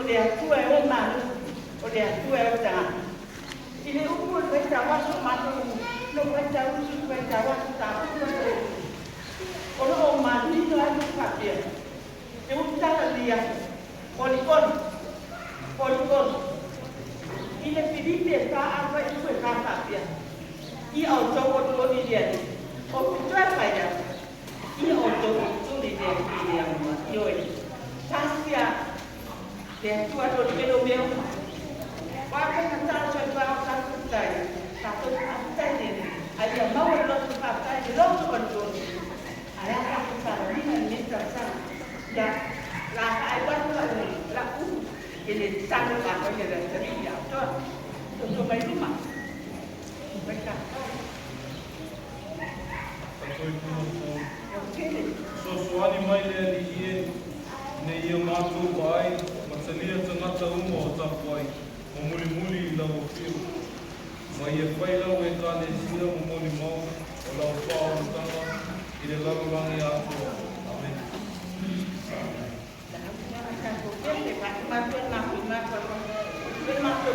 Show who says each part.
Speaker 1: le atua e o manu, o le atua e o tā. I le upu e koe tā waso manu, no koe tā usu koe tā waso tā upu e. O no o manu ino ai no kapia. E upu tala lia, oli. I le piripi e tā arwa i koe kā kapia. I outou o tōni lia. O kutua kaya, I outou o tōni lia ki lia mua. I oi. Tāsia, te atua tōni meno meo. Wapena tātua tua o tātua tai. Tātua tātai nene. Ai a maua loto tātai, loto o tōni. Ai a tātua tārina ni tātai. Ya, la ai watu la u. Ele tātua tātua i le tātai au toa. Toto mai luma. Mai tātai.
Speaker 2: So soani mai le ali e ne ia mātou pai, matsalia tangata uma o tapu ai, o muli I lau o whiu. Mai e whai lau e tāne sia o moni mau, o lau whaorotanga, I le larurangi atua. Amen.
Speaker 1: Mátou